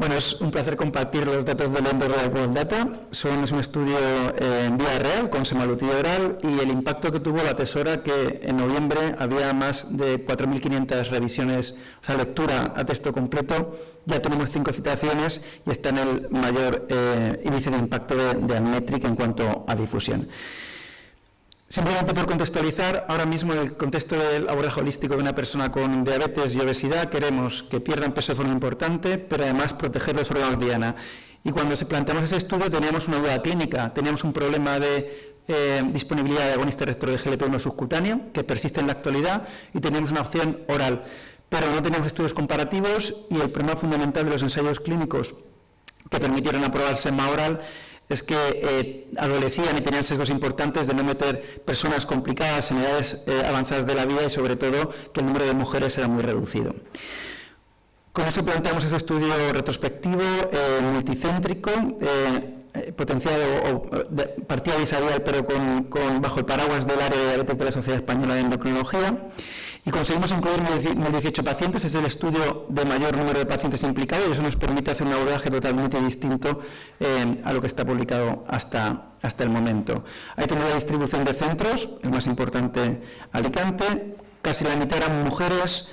Bueno, es un placer compartir los datos del Endo Real World Data. Es un estudio en vía real con semaglutide oral y el impacto que tuvo la atesora que en noviembre había más de 4.500 revisiones, o sea, lectura a texto completo. Ya tenemos 5 citaciones y está en el mayor índice de impacto de Admetric en cuanto a difusión. Simplemente por contextualizar, ahora mismo en el contexto del abordaje holístico de una persona con diabetes y obesidad queremos que pierdan peso de forma importante, pero además proteger los órganos diana. Y cuando se planteamos ese estudio teníamos una duda clínica, teníamos un problema de disponibilidad de agonista receptor de GLP-1 subcutáneo, que persiste en la actualidad, y teníamos una opción oral. Pero no teníamos estudios comparativos y el problema fundamental de los ensayos clínicos que permitieron aprobar sema oral es que adolecían y tenían sesgos importantes de no meter personas complicadas en edades avanzadas de la vida y sobre todo que el número de mujeres era muy reducido. Con eso planteamos ese estudio retrospectivo, multicéntrico, potenciado o partida de Isabel, pero bajo el paraguas del área de diabetes de la Sociedad Española de Endocrinología. Y conseguimos incluir 1.018 pacientes, es el estudio de mayor número de pacientes implicados y eso nos permite hacer un abordaje totalmente distinto a lo que está publicado hasta el momento. Ahí tenemos la distribución de centros, el más importante Alicante, casi la mitad eran mujeres,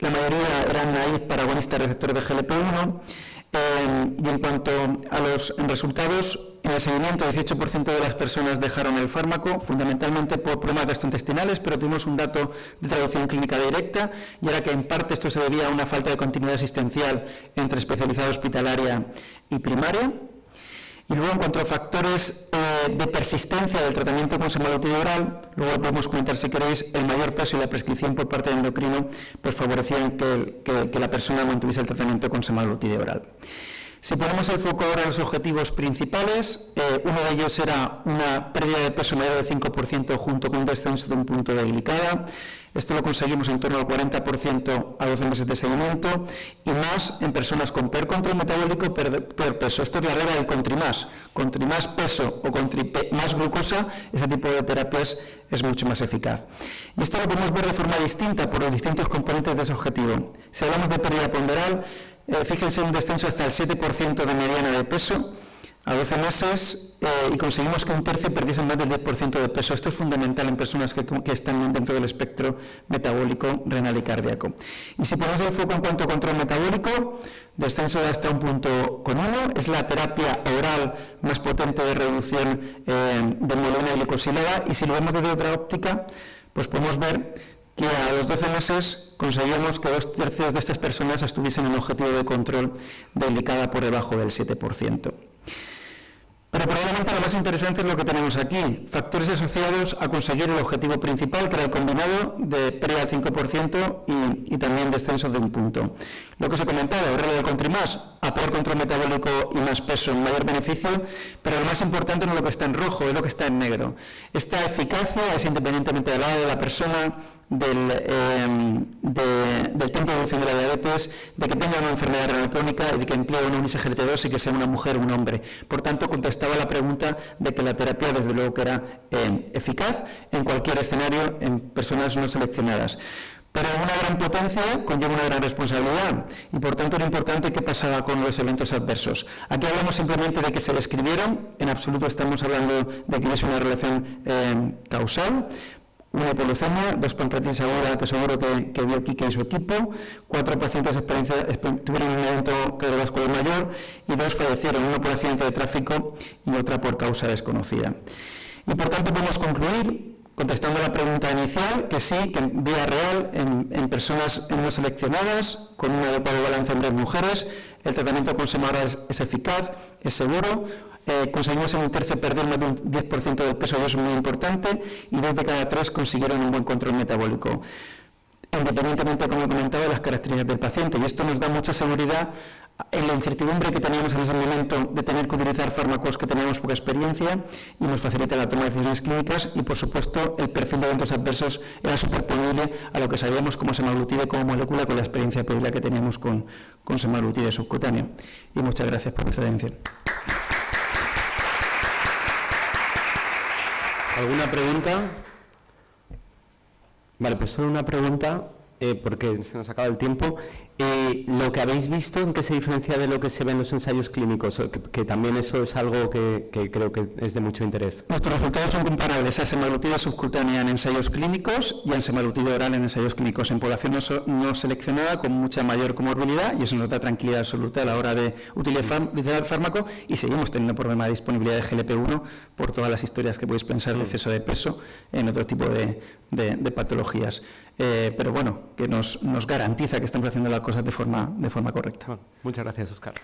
la mayoría eran ahí para agonistas receptores de GLP-1 y en cuanto a los resultados, en el seguimiento, el 18% de las personas dejaron el fármaco, fundamentalmente por problemas gastrointestinales, pero tuvimos un dato de traducción clínica directa, y era que en parte esto se debía a una falta de continuidad asistencial entre especializada hospitalaria y primaria. Y luego, en cuanto a factores de persistencia del tratamiento con semaglutide oral, luego podemos comentar si queréis, el mayor peso y la prescripción por parte del endocrino pues favorecían que la persona mantuviese el tratamiento con semaglutide oral. Si ponemos el foco ahora en los objetivos principales, uno de ellos era una pérdida de peso mayor del 5% junto con un descenso de un punto de glicada. Esto lo conseguimos en torno al 40% a 12 meses de seguimiento y más en personas con peor control metabólico, peor peso. Esto es la regla del contrimás. Contrimás peso o más glucosa, ese tipo de terapias es mucho más eficaz. Y esto lo podemos ver de forma distinta por los distintos componentes de ese objetivo. Si hablamos de pérdida ponderal, fíjense un descenso hasta el 7% de mediana de peso a 12 meses y conseguimos que un tercio perdiese más del 10% de peso. Esto es fundamental en personas que están dentro del espectro metabólico renal y cardíaco. Y si ponemos el foco en cuanto a control metabólico, descenso de hasta 1,1, es la terapia oral más potente de reducción de hemoglobina glicosilada, y si lo vemos desde otra óptica, pues podemos ver que a los 12 meses conseguíamos que 2/3 de estas personas estuviesen en un objetivo de control de glicada por debajo del 7%. Pero probablemente lo más interesante es lo que tenemos aquí, factores asociados a conseguir el objetivo principal, que era el combinado de pérdida del 5% y también descenso de un punto. Lo que os he comentado, regla del contrimás, a peor control metabólico y más peso, mayor beneficio, pero lo más importante no es lo que está en rojo, es lo que está en negro. Esta eficacia es independientemente del lado de la persona, del tiempo de evolución de la diabetes, de que tenga una enfermedad renal crónica y de que emplee un SGLT2 y que sea una mujer o un hombre. Por tanto, contestaba la pregunta de que la terapia, desde luego, que era eficaz en cualquier escenario en personas no seleccionadas. Pero una gran potencia conlleva una gran responsabilidad y, por tanto, era importante qué pasaba con los eventos adversos. Aquí hablamos simplemente de que se describieron, en absoluto estamos hablando de que es una relación causal. Una hipoglucemia, 2 pancreatitis aguda, que seguro que vio Quique y su equipo, 4 pacientes tuvieron un evento cardiovascular mayor y 2 fallecieron, uno por accidente de tráfico y otra por causa desconocida. Y por tanto podemos concluir, contestando a la pregunta inicial, que sí, que en vía real, en personas no seleccionadas, con un adecuado balance hombres-mujeres, el tratamiento con sema oral es eficaz, es seguro. Conseguimos en un tercio perder más de un 10% del peso, eso es muy importante, y 2 de cada 3 consiguieron un buen control metabólico, independientemente, como he comentado, de las características del paciente. Y esto nos da mucha seguridad en la incertidumbre que teníamos en ese momento de tener que utilizar fármacos que teníamos poca experiencia, y nos facilita la toma de decisiones clínicas, y por supuesto el perfil de eventos adversos era superponible a lo que sabíamos como semaglutide como molécula con la experiencia previa que teníamos con semaglutide subcutáneo. Y muchas gracias por vuestra atención. ¿Alguna pregunta? Vale, pues solo una pregunta, porque se nos acaba el tiempo. Lo que habéis visto, ¿en qué se diferencia de lo que se ve en los ensayos clínicos? Que también eso es algo que creo que es de mucho interés. Nuestros resultados son comparables a semaglutida subcutánea en ensayos clínicos y a semaglutida oral en ensayos clínicos en población no seleccionada con mucha mayor comorbilidad, y eso nos da tranquilidad absoluta a la hora de utilizar el fármaco, y seguimos teniendo problema de disponibilidad de GLP-1 por todas las historias que podéis pensar de exceso de peso en otro tipo de patologías. Pero bueno, que nos garantiza que estamos haciendo las cosas de forma correcta. Bueno, muchas gracias, Óscar.